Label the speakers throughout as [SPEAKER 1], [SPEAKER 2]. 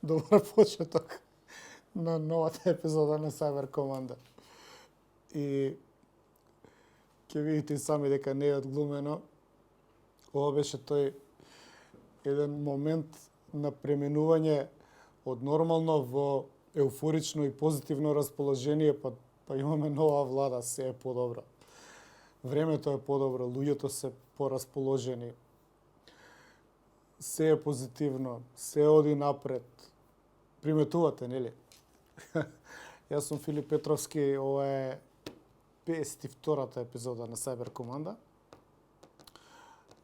[SPEAKER 1] добар почеток на новата епизода на Cyber Команда. И ќе видите и сами дека не е одглумено. Ова беше тој еден момент на пременување од нормално во еуфорично и позитивно расположение, па имаме нова влада, се е подобро. Времето е подобро, луѓето се порасположени. Се е позитивно, се оди напред. Приметувате, нели? Јас сум Филип Петровски, ова е 52-та епизода на Cyber Команда.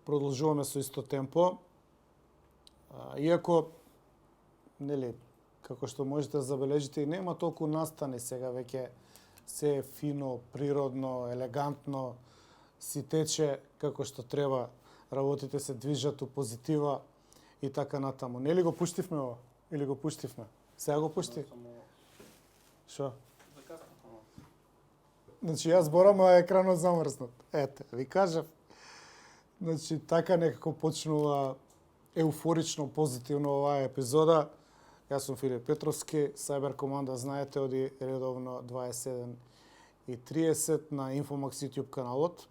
[SPEAKER 1] Продолжуваме со исто темпо. Иако, нели, како што можете да забележите, нема толку настани сега, веќе се е фино, природно, елегантно, си тече како што треба, работите се движат у позитива и така натаму. Нели го пуштивме ова? Или го пуштивме? Сега го пушти? Шо? Значи, јас борам, а екранот замрзнат. Ете, ви кажав. Значи, така некако почнува еуфорично, позитивно оваа епизода. Јас сум Филип Петровски, Cyber Команда, знаете, оди редовно 27:30 на Infomax YouTube каналот.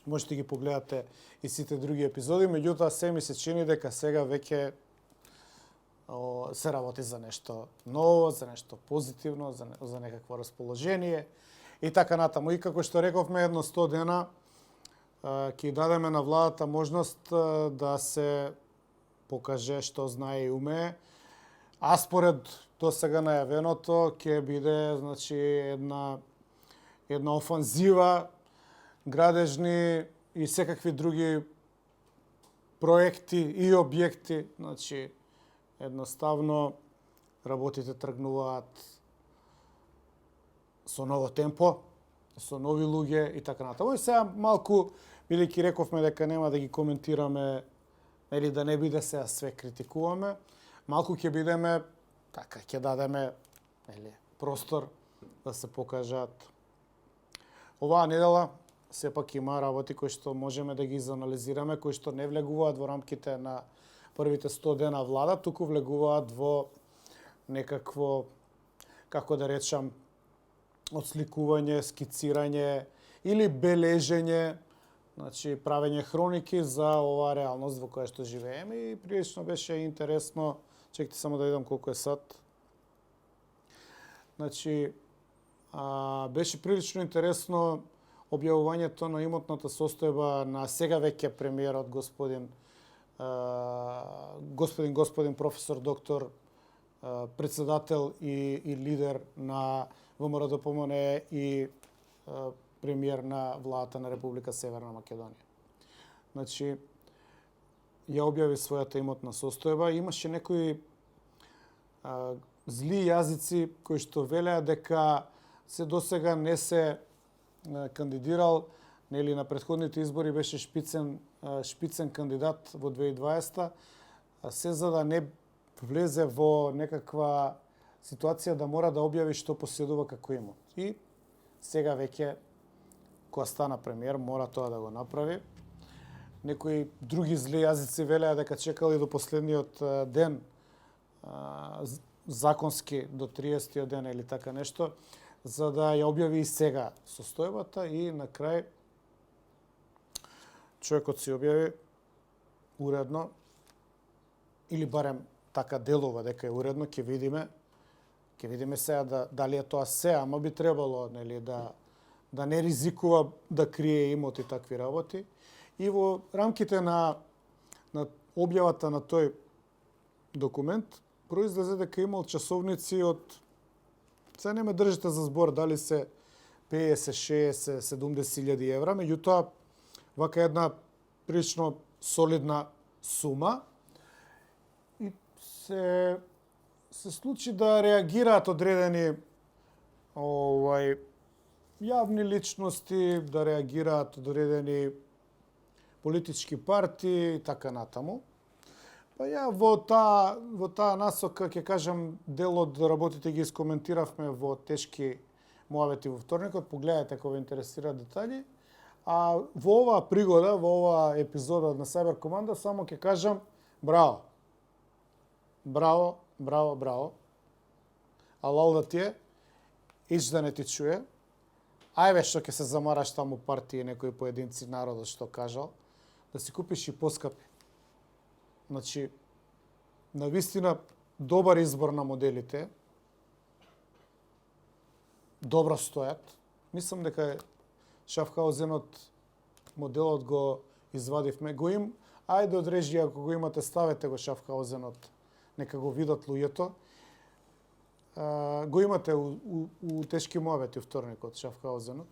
[SPEAKER 1] Можете ги погледате и сите други епизоди, меѓутоа се ми се чини дека сега веќе се работи за нешто ново, за нешто позитивно, за некакво расположение и така натаму. И како што рековме, едно 100 дена ќе дадеме на владата можност да се покаже што знае и умее. А според до сега најавеното ќе биде, значи, една офанзива, градежни и секакви други проекти и објекти. Значи, едноставно работите тргнуваат со ново темпо, со нови луѓе и така натаму. И сега малку, бидејќи рековме дека нема да ги коментираме, или да не биде сега све критикуваме, малку ќе бидеме, така, ќе дадеме простор да се покажат. Оваа недела сепак има работи кои што можеме да ги изанализираме, кои што не влегуваат во рамките на првите 100 дена влада, туку влегуваат во некакво, како да речам, отсликување, скицирање или бележење, значи правење хроники за оваа реалност во која што живееме и прилично беше интересно. Чекайте само да видам колку е сат. Значи, беше прилично интересно објавувањето на имотната состојба на сега веќе премиерот господин професор доктор, председател и лидер на ВМРО-ДПМН и премиер на владата на Република Северна Македонија. Значи, ја објави својата имотна состојба. Имаше некои зли јазици кои што велеа дека се досега не се кандидирал, нели на претходните избори беше шпицен кандидат во 2020, се за да не влезе во некаква ситуација да мора да објави што поседува како имот. И сега веќе, кога стана премиер, мора тоа да го направи. Некои други зли јазици велеа дека чекали до последниот ден, законски до 30 ден или така нешто, за да ја објави и сега состојбата и на крај човекот си објави уредно, или барем така делува дека е уредно, ќе видиме сега дали е тоа се, ама би требало, нели, да не ризикува да крие имот и такви работи. И во рамките на објавата на тој документ произлезе дека имал часовници од, сега не ме држите за збор дали се 50, 60, 70.000 евра, меѓутоа вака една прилично солидна сума и се случи да реагираат одредени јавни личности, да реагираат одредени политички партии и така натаму. Па ја во таа насока, ќе кажам, дел од работите ги искоментиравме во тешки муавети во вторникот, погледајте ако ве интересираат детали. А во оваа пригода, во оваа епизода на Cyber Команда, само ќе кажам браво. Браво браво, браво. Алал да ти е, ич да не ти чуе. Ајве што ќе се замараш таму партии некои поединци народот што кажал, да си купиш и поскапи. Значи, навистина добар избор на моделите. Добро стојат. Мислам дека Шафхаузенот моделот го извадивме. Ајде од режија, ако го имате, ставете го Шафхаузенот. Нека го видат луѓето. Го имате у тешки мовети вторникот, Шафхаузенот.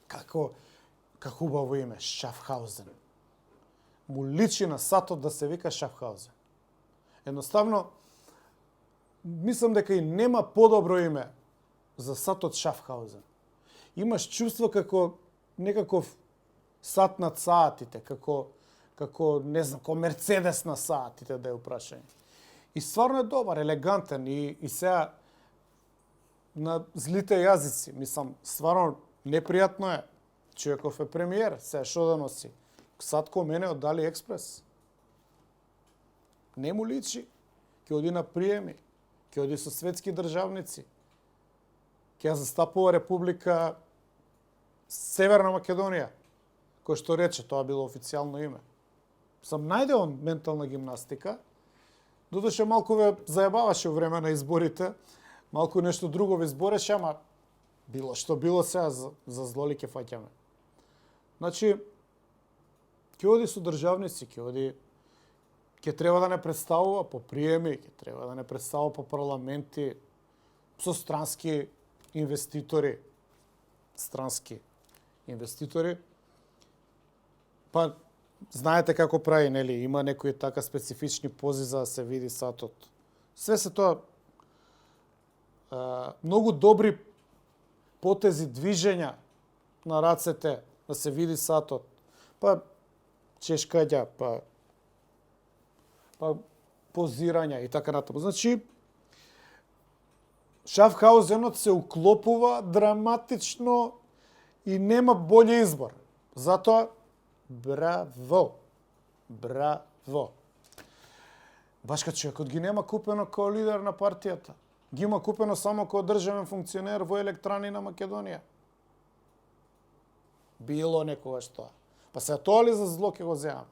[SPEAKER 1] Како убаво име, Шафхаузен. Му личи на сатот да се вика Шафхаузен. Едноставно, мислам дека и нема подобро име за сатот Шафхаузен. Имаш чувство како некаков сат над саатите, како не знам, како Мерцедес на саатите да е упрашање. И стварно е добар, елегантен и сега на злите јазици, мислам, стварно непријатно е. Човеков е премиер, сега што да носи? Сат ко мене од Дали Експрес. Не му личи. Ќе оди на приеми, ќе оди со светски државници, ќе застапува Република Северна Македонија, кој што рече, тоа било официјално име. Сам најде он ментална гимнастика, додеше малку ве заебаваше време на изборите, малку нешто друго ве избореше, ама било што било сега за злоли ќе фаќаме. Значи, ќе оди со државници, ќе треба да не представува по приеми, ќе треба да не представува по парламенти, со странски инвеститори. Па, знаете како прави, нели? Има некои така специфични пози за да се види сатот. Све се тоа многу добри потези, движења на рацете, да се види сатот. Па, чешкања, па позирања и така натаму. Значи, Шафхаузенот се уклопува драматично и нема болј избор. Затоа, браво! Браво! Башка човекот ги нема купено као лидер на партијата. Ги има купено само као државен функционер во Електрани на Македонија. Било некогаш тоа. Па се тоа ли за зло ќе го земаме?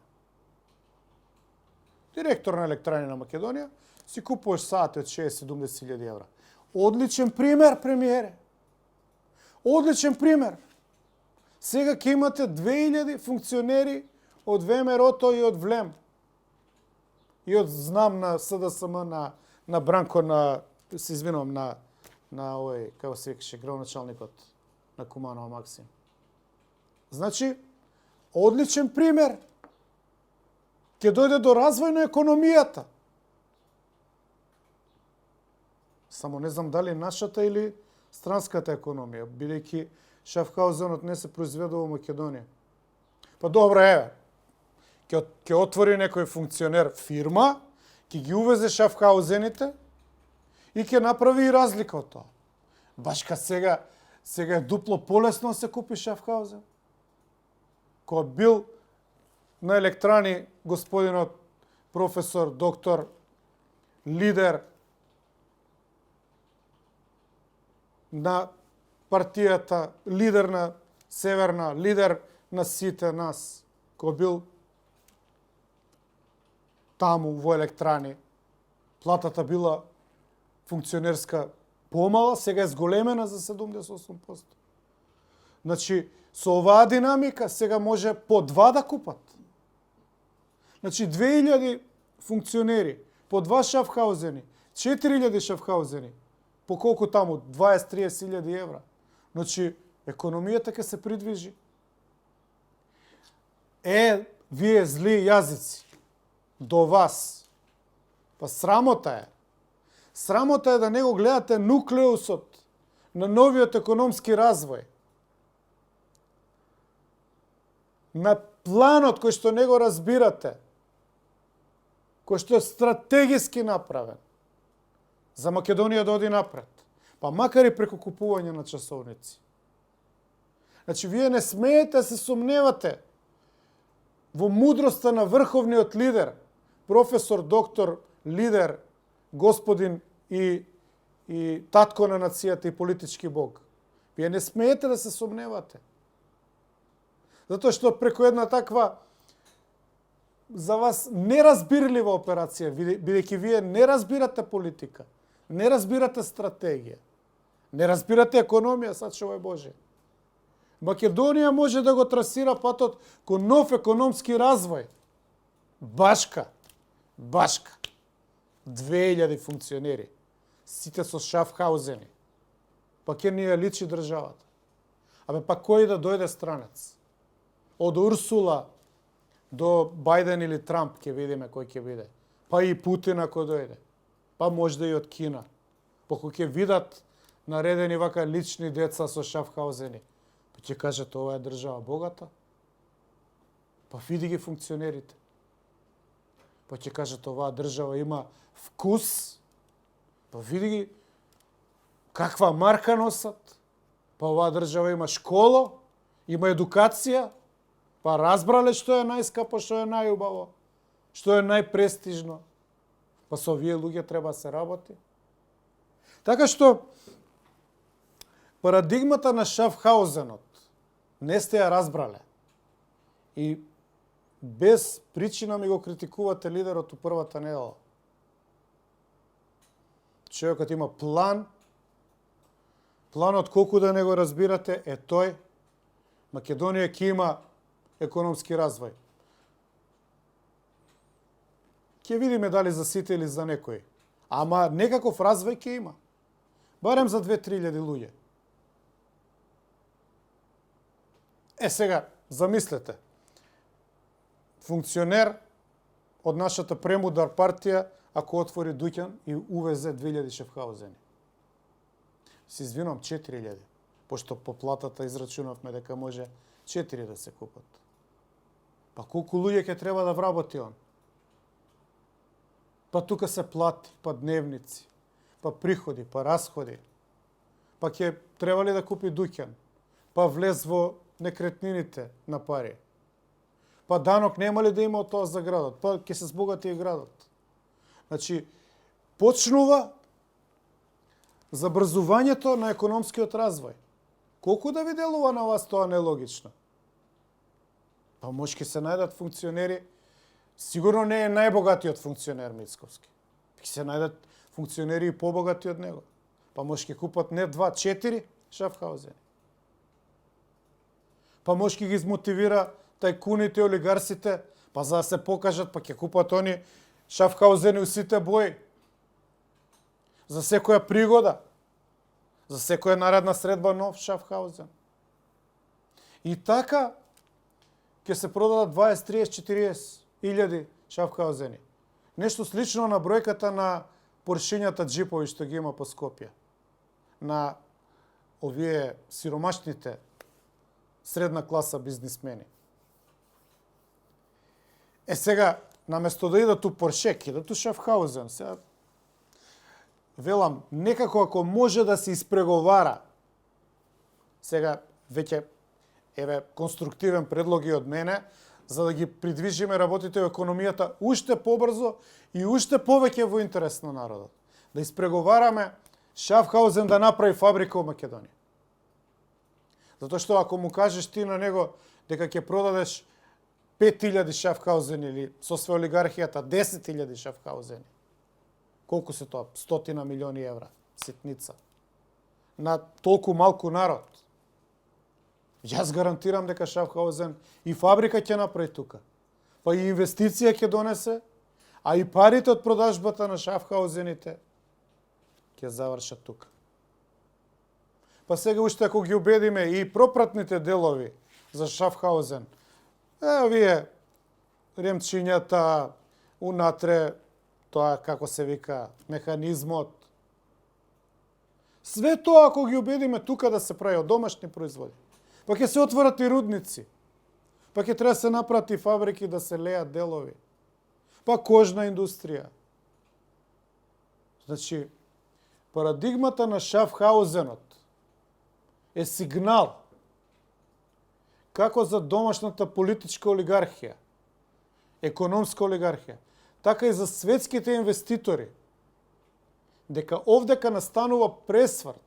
[SPEAKER 1] Директор на Електрани на Македонија, си купуваш сати од 60-70 евра. Одличен пример, премиере. Одличен пример. Сега ќе имате 2000 функционери од ВМРО и од ВЛЕМ. И од знам на СДСМ, на Бранко, се извинувам, на овој, како се викаше, градоначалникот на Куманова Максим. Значи, одличен пример. Ќе дојде до развој на економијата. Само не знам дали нашата или странската економија, бидејќи Шафхаузенот не се произведува во Македонија. Па добро, еве, ќе отвори некој функционер фирма, ќе ги увезе Шафхаузените и ќе направи и разлика од тоа. Башка сега е дупло полесно да се купи Шафхаузен. Кој бил на Електрани господинот професор, доктор, лидер на партијата, лидер на Северна, лидер на сите нас, кој бил таму во Електрани. Платата била функционерска помала, сега е зголемена за 78%. Значи, со оваа динамика сега може по 2 да купат. Значи, 2000 функционери, по 2 Шафхаузени, 4000 Шафхаузени, по колку таму? 20-30 евра. Значи, економијата ќе се придвижи. Вие зли јазици, до вас. Па срамота е. Срамота е да не го гледате нуклеусот на новиот економски развој. На планот кој што не го разбирате, кој што е стратегиски направен за Македонија да оди напред, па макар и преку купување на часовници. Значи, вие не смеете да се сомневате во мудроста на врховниот лидер, професор, доктор, лидер, господин и татко на нацијата и политички бог. Вие не смеете да се сомневате. Затоа што преку една таква за вас неразбирлива операција, бидејќи вие не разбирате политика, не разбирате стратегија, не разбирате економија, сачувај Боже. Македонија може да го трасира патот кон нов економски развој. Башка. 2000 функционери. Сите со Шафхаузени. Па ке ни ја личи државата. Абе, па кој да дојде странец? Од Урсула до Бајден или Трамп ќе видиме кој ќе биде. Па и Путин ако дојде. Па можда и од Кина. Па кој ќе видат наредени вака лични деца со Шафхаузени. Па ќе кажат ова е држава богата. Па види ги функционерите. Па ќе кажат оваа држава има вкус. Па види ги каква марка носат. Па оваа држава има школа, има едукација. Па разбрале што е најскапо, што е најубаво, што е најпрестижно. Па со овие луѓе треба да се работи. Така што парадигмата на Шафхаузенот не сте ја разбрале. И без причина ми го критикувате лидерот у првата недела. Човекот има план. Планот, колку да не го разбирате, е тој. Македонија ќе има економски развој. Ќе видиме дали за сите или за некој. Ама некаков развој ќе има. Барем за 2-3 луѓе. Сега, замислете. Функционер од нашата премудар партија, ако отвори дуќан и увезе 2000 Шафхаузени. Се извинувам, 4000. Пошто по платата израчунавме дека може 4 да се купат. Па колку луѓе ќе треба да вработи он? Па тука се плати, па дневници, па приходи, па расходи. Па ќе треба ли да купи дуќан? Па влез во некретнините на пари. Па данок нема ли да има од тоа за градот? Па ќе се збогати и градот. Значи, почнува забрзувањето на економскиот развој. Колку да ви делува на вас тоа нелогично? Па може ќе се најдат функционери, сигурно не е најбогатиот функционер Мицковски. Ќе се најдат функционери и побогати од него. Па може ќе купат не 2-4 Шафхаузени. Па може ќе ги измотивира тајкуните, олигарсите, па за да се покажат, па ќе купат они Шафхаузени у сите бои. За секоја пригода, за секоја наредна средба нов Шафхаузен. И така ќе се продадат 20, 30, 40 илјади Шафхаузени. Нешто слично на бројката на поршињата джипови што ги има по Скопје. На овие сиромашните средна класа бизнисмени. Сега, наместо да идат у Порше, идат у Шафхаузен. Сега, велам, некако ако може да се испреговара, сега веќе конструктивен предлог и од мене, за да ги придвижиме работите во економијата уште побрзо и уште повеќе во интерес на народот. Да испреговараме Шафхаузен да направи фабрика во Македонија. Затоа што ако му кажеш ти на него дека ќе продадеш 5000 Шафхаузени или со све олигархијата 10.000 Шафхаузени, колку се тоа? 100 милиони евра, ситница. На толку малку народ. Јас гарантирам дека Шафхаузен и фабрика ќе направи тука. Па и инвестиција ќе донесе, а и парите од продажбата на Шафхаузените ќе завршат тука. Па сега уште ако ги убедиме и пропратните делови за Шафхаузен, овие ремчињата, унатре, тоа како се вика, механизмот. Све тоа ако ги убедиме тука да се прави од домашни производи, па ќе се отворат и рудници, па ќе треба да се направат и фабрики да се леат делови, па кожна индустрија. Значи, парадигмата на Шафхаузенот е сигнал како за домашната политичка олигархија, економска олигархија, така и за светските инвеститори, дека овдека настанува пресврт,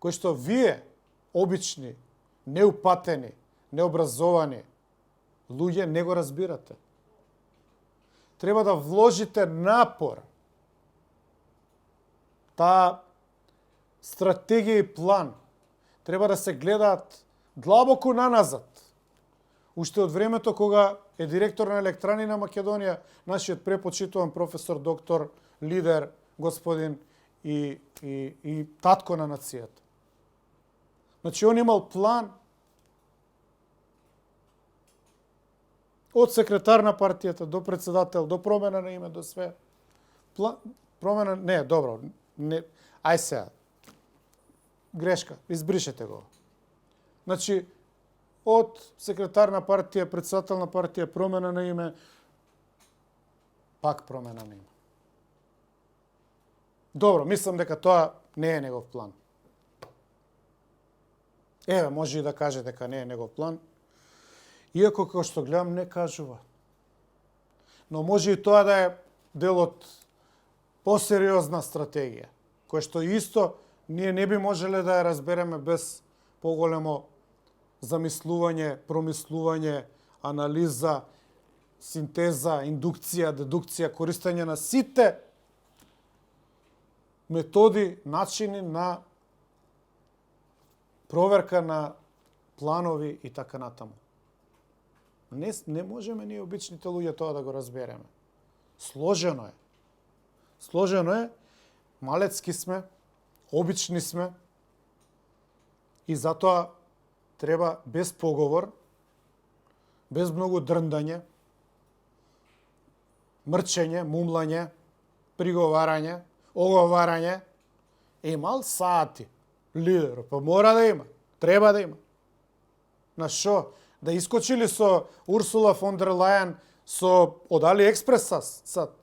[SPEAKER 1] кој што вие, обични, неупатени, необразовани луѓе, не го разбирате. Треба да вложите напор, таа стратегија и план треба да се гледаат длабоко наназад. Уште од времето кога е директор на Електрани на Македонија, нашиот препочитуван професор, доктор, лидер, господин и татко на нацијата. Значи, он имал план од секретар на партијата до председател, до промена на име, до све. Промена, не, добро, не, ај сега. Грешка, избришете го. Значи, од секретар на партија, председател на партија, промена на име, пак промена на име. Добро, мислам дека тоа не е негов план. Еве, може и да каже дека не е негов план, иако како што гледам не кажува. Но може и тоа да е дел од посериозна стратегија, која што исто ние не би можеле да ја разбереме без поголемо замислување, промислување, анализа, синтеза, индукција, дедукција, користење на сите методи, начини на проверка на планови и така натаму. Не можеме ние обичните луѓе тоа да го разбереме. Сложено е. Сложено е, малецки сме, обични сме и затоа треба без поговор, без многу дрндање, мрчење, мумлање, приговарање, оговарање, имал сати. Лидер, па мора да има, треба да има. На шо? Да искочили со Урсула фон дер Лајен со од Алиекспрес сад?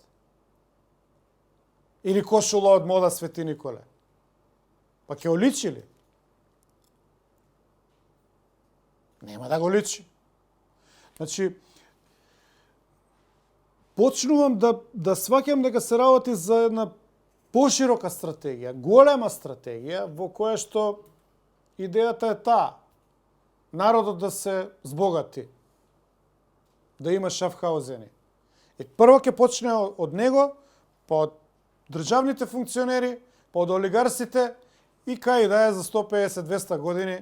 [SPEAKER 1] Или кошула од мода Свети Николе? Па ќе оличили? Нема да го личи. Значи, почнувам да сваќам дека се работи за една поширока стратегија, голема стратегија, во која што идејата е таа. Народот да се збогати, да има шафхаузени. И прво ќе почне од него, па од државните функционери, па од олигарсите и кај да е за 150-200 години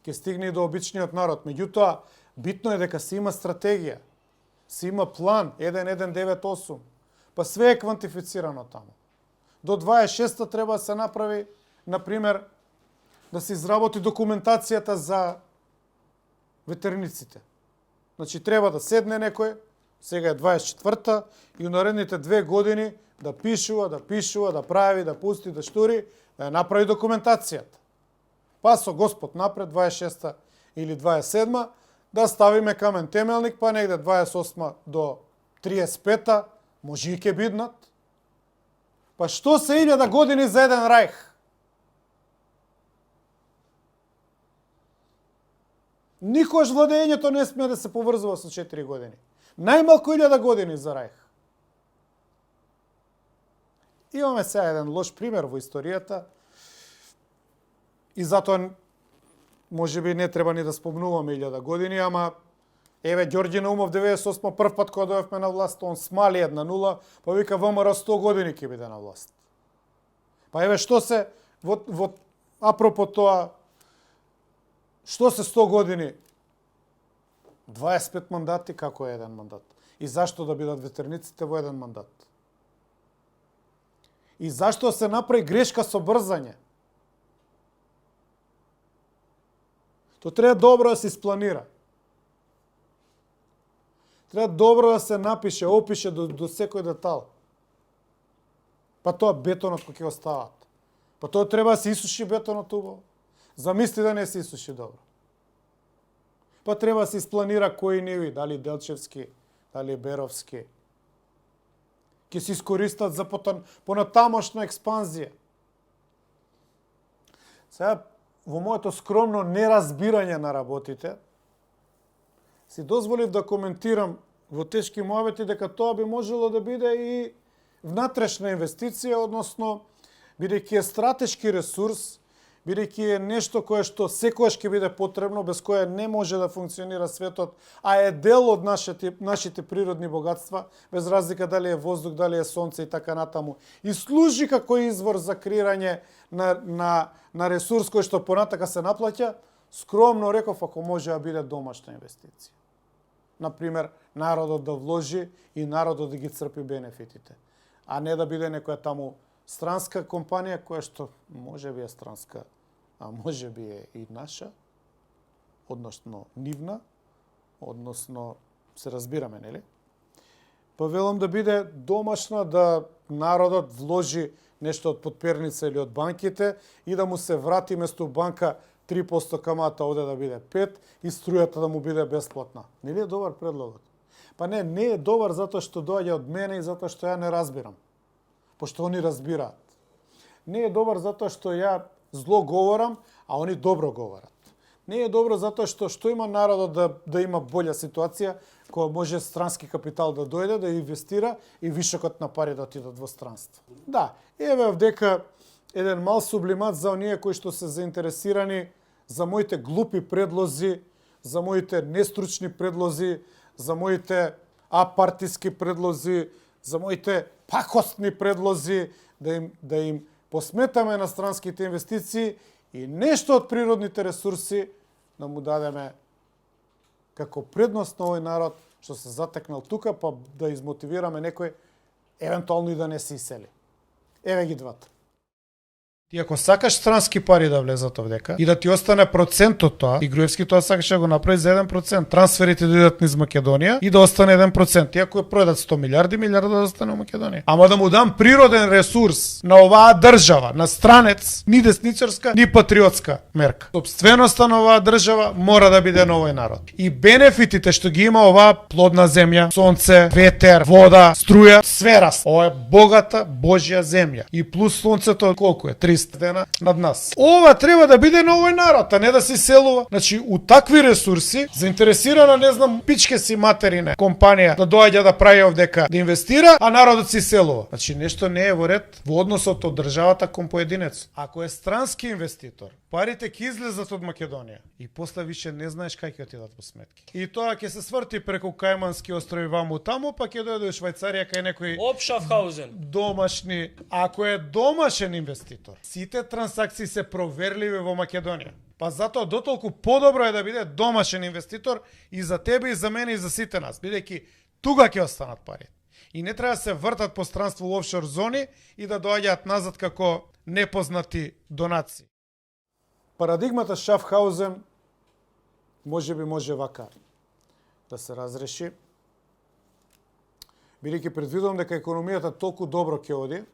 [SPEAKER 1] ќе стигне и до обичниот народ. Меѓутоа, битно е дека се има стратегија, се има план 1198, па све е квантифицирано таму. До 26-та треба да се направи, например, да се изработи документацијата за ветерниците. Значи, треба да седне некој, сега е 24-та, и у наредните 2 години да пишува, да прави, да пусти, да штури, да ја направи документацијата. Па со Господ напред, 26-та или 27-та, да ставиме камен темелник, па негде 28-та до 35-та, може и ќе биднат. Па што се 1000 години за еден рајх? Никош владењето не смее да се поврзува со 4 години. Најмалку 1000 години за рајх. Имаме сега еден лош пример во историјата и затоа можеби не треба ни да спомнуваме 1000 години, ама еве Ѓорѓи Наумов 98 прв пат кога дојавме на власт, он смали 1-0, па вика ВМРО 100 години ќе биде на власт. Па еве што се во апропо тоа, што се 100 години? 25 мандати како е еден мандат? И зашто да бидат ветерниците во еден мандат? И зашто се направи грешка со брзање? То треба добро да се испланира. Треба добро да се напише, опише до секој детал. Па тоа бетонот кој ќе го стават. Па тоа треба да се исуши бетонот убаво. Замисли да не се исуши добро. Па треба да се испланира кои ниви, дали Делчевски, дали Беровски. Ќе се искористат за понатамошна експанзија. Сега, во моето скромно неразбирање на работите, си дозволив да коментирам во тешки муабети дека тоа би можело да биде и внатрешна инвестиција, односно бидејќи е стратешки ресурс, бидејќи е нешто кое што секогаш ќе биде потребно, без кое не може да функционира светот, а е дел од нашите природни богатства, без разлика дали е воздух, дали е сонце и така натаму. И служи како извор за креирање на ресурс кој што понатака се наплаќа, скромно реков, ако може да биде домашна инвестиција. Например, народот да вложи и народот да ги црпи бенефитите, а не да биде некоја таму странска компанија која што може би е странска, а може би е и наша, односно нивна, односно се разбираме, нели? Па велам да биде домашна, да народот вложи нешто од подперница или од банките и да му се врати место банка 3% камата оде да биде 5 и струјата да му биде бесплатна. Нели е добар предлогот? Па не е добар затоа што доаѓа од мене и затоа што ја не разбирам. Пошто они разбираат. Не е добар затоа што ја зло говорам, а они добро говорат. Не е добро затоа што има народот да има болја ситуација, кога може странски капитал да дојде, да инвестира и вишокот на пари да отидат во странство. Да, еве овдека еден мал сублимат за оние кои што се заинтересирани за моите глупи предлози, за моите нестручни предлози, за моите апартиски предлози, за моите пакостни предлози, да им посметаме на странските инвестиции и нешто од природните ресурси да му дадеме како предност на овој народ што се затекнал тука, па да измотивираме некој евентуално и да не се iseli. Еве ги двата. Ти ако сакаш странски пари да влезат овдека и да ти остане процент од тоа, и Груевски тоа сакаше да го направи за 1%, трансферите да идат низ Македонија и да остане 1%. И ако ја пројдат 100 милиарди, милиарда да остане во Македонија. Ама да му дам природен ресурс на оваа држава, на странец, ни десничарска, ни патриотска мерка. Собственоста на оваа држава мора да биде на овој народ. И бенефитите што ги има оваа плодна земја, сонце, ветер, вода, струја, све раст. Ова е богата Божја земја. И плюс сонцето колку е? 300 дена над нас. Ова треба да биде на овој народ, а не да се селува. Значи, у такви ресурси, заинтересирана, не знам, пичке си материне компанија да доаѓа да прави овдека, да инвестира, а народот си селува. Значи, нешто не е во ред во односот од државата кон поединец. Ако е странски инвеститор, парите ќе излезат од Македонија и после више не знаеш кај ќе отидат во сметки. И тоа ќе се сврти преку Кајмански острови ваму таму, па ќе дојде во Швајцарија кај некој
[SPEAKER 2] Шафхаузен.
[SPEAKER 1] Домашни, ако е домашен инвеститор, сите трансакции се проверливи во Македонија. Па затоа дотолку подобро е да биде домашен инвеститор и за тебе и за мене и за сите нас, бидејќи тука ќе останат пари. И не треба да се вртат по странство во офшор зони и да доаѓаат назад како непознати донации. Парадигмата Шафхаузен може вака да се разреши, бидејќи предвидувам дека економијата толку добро ќе оди,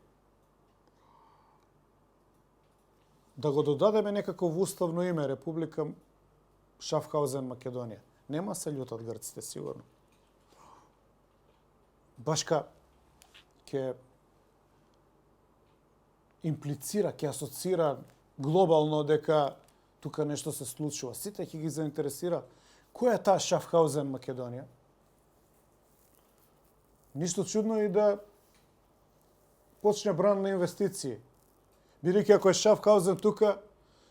[SPEAKER 1] да го додадеме некакво уставно име Република Шафхаузен Македонија. Нема се љутат грците, сигурно. Башка ќе имплицира, ќе асоцира глобално дека тука нешто се случува. Сите ќе ги заинтересира која е таа Шафхаузен Македонија. Ништо чудно и да почне бран на инвестиции. Бидејќи ако е Шафхаузен тука,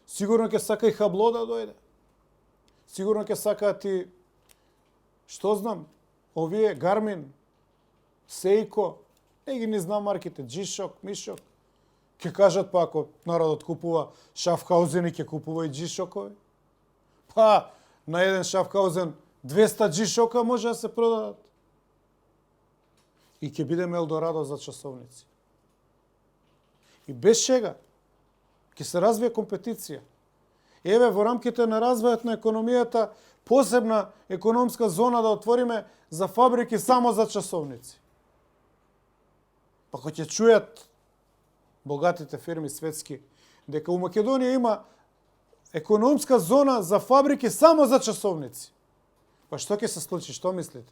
[SPEAKER 1] сигурно ќе сака и Хабло да дојде. Сигурно ќе сакаат и, што знам, овие Гармин, Сејко, не ги не знам марките, G-Shock, Mi-Shock. Ќе кажат па ако народот купува Шафхаузен и ќе купува и G-Shockoви. Па на еден Шафхаузен 200 G-Shocka може да се продадат. И ќе биде Елдорадо за часовници. И без шега, ќе се развие компетиција. Еве, во рамките на развојот на економијата, посебна економска зона да отвориме за фабрики само за часовници. Па кога ќе чујат богатите фирми светски дека у Македонија има економска зона за фабрики само за часовници. Па што ќе се случи, што мислите?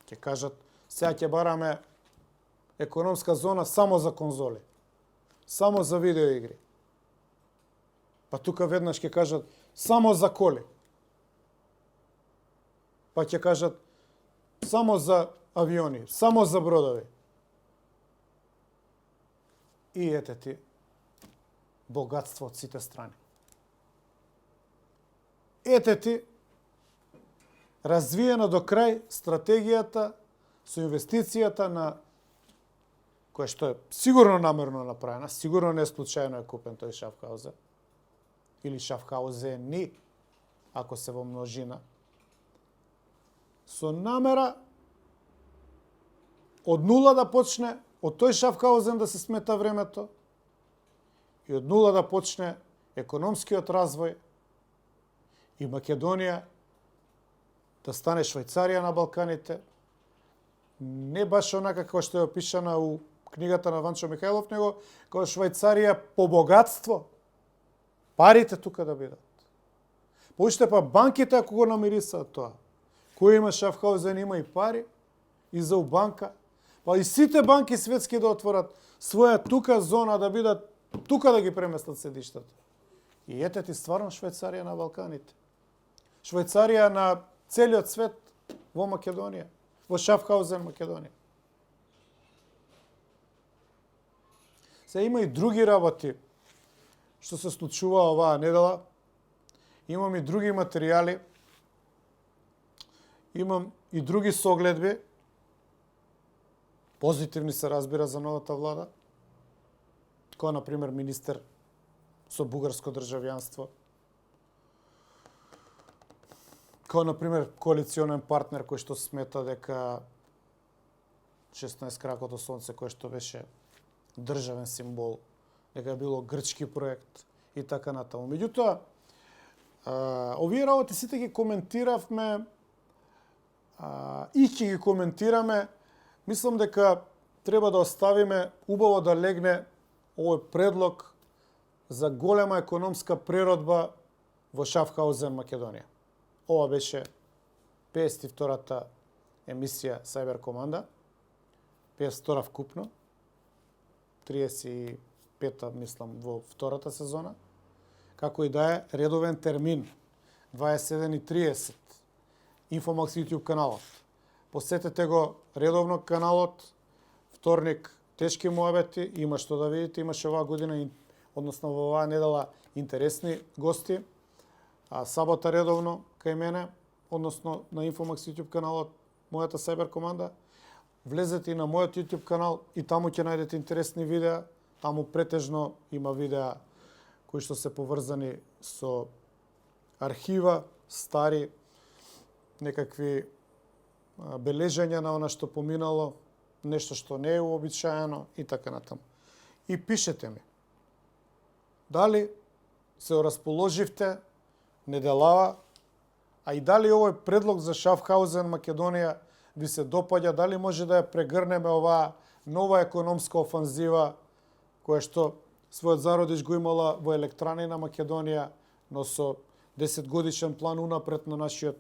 [SPEAKER 1] Ќе кажат, сега ќе бараме економска зона само за конзоли, само за видеоигри. Па тука веднаш ќе кажат само за коли. па ќе кажат само за авиони, само за бродови. И ете ти богатство од сите страни. Ете ти развиена до крај стратегијата со инвестицијата на која што е сигурно намерно направена, сигурно не случајно е купен тој Шафхаузен или Шафхаузени, ако се во множина, со намера од нула да почне, од тој Шафхаузен да се смета времето и од нула да почне економскиот развој и Македонија да стане Швајцарија на Балканите, не баш онака како што е опишана у книгата на Ванчо Михајлов, него како Швајцарија по богатство, парите тука да бидат. Поуште па банките ако го намирисаат тоа. Кој има Шафхаузен има и пари, и за банка, па и сите банки светски да отворат своја тука зона да бидат, тука да ги преместат седиштата. И ете ти стварно Швајцарија на Балканите. Швајцарија на целиот свет во Македонија, во Шафхаузен, Македонија. Се има и други работи што се случува оваа недела. Имам и други материјали. Имам и други согледби. Позитивни се разбира за новата влада. Која, например, министер со бугарско државјанство. Која, например, коалиционен партнер кој што смета дека 16 кракото сонце, кој што беше државен символ, дека било грчки проект и така натаму. Меѓутоа, овие работи сите ги коментиравме и ќе ги коментираме. Мислам дека треба да оставиме убаво да легне овој предлог за голема економска преродба во Шафхаузен, Македонија. Ова беше 52-та емисија Cyber Команда, 52-та вкупно, 35-та, мислам, во втората сезона. Како и да е, редовен термин, 21:30, Infomax YouTube каналот. Посетете го редовно каналот, вторник тешки муабети, има што да видите, имаше оваа година, односно во оваа недела, интересни гости. А сабота редовно кај мене, односно на Infomax YouTube каналот, мојата Cyber Команда. Влезете и на мојот YouTube канал и таму ќе најдете интересни видеа. Таму претежно има видеа кои што се поврзани со архива, стари, некакви бележења на она што поминало, нешто што не е уобичаено и така натаму. И пишете ми. Дали се расположивте неделава, а и дали овој предлог за Шафхаузен, Македонија ви се допаѓа, дали може да ја прегрнеме оваа нова економска офанзива која што својот зародиш го имала во електрани на Македонија, но со 10-годишен план унапред на нашиот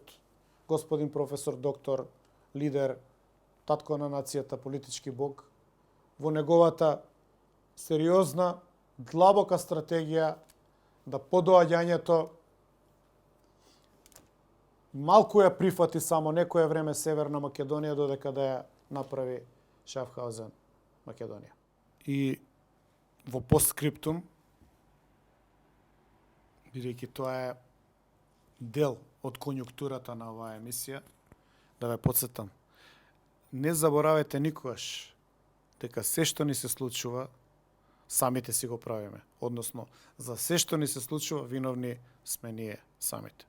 [SPEAKER 1] господин професор, доктор, лидер, татко на нацијата, политички бог, во неговата сериозна, длабока стратегија да по доаѓањето малку ја прифати само некое време Северна Македонија додека да ја направи Шафхаузен, Македонија. И во постскриптум, бидејќи тоа е дел од конјунктурата на оваа емисија, да ве потсетам. Не заборавете никогаш дека се што ни се случува, самите си го правиме. Односно, за се што ни се случува, виновни сме ние самите.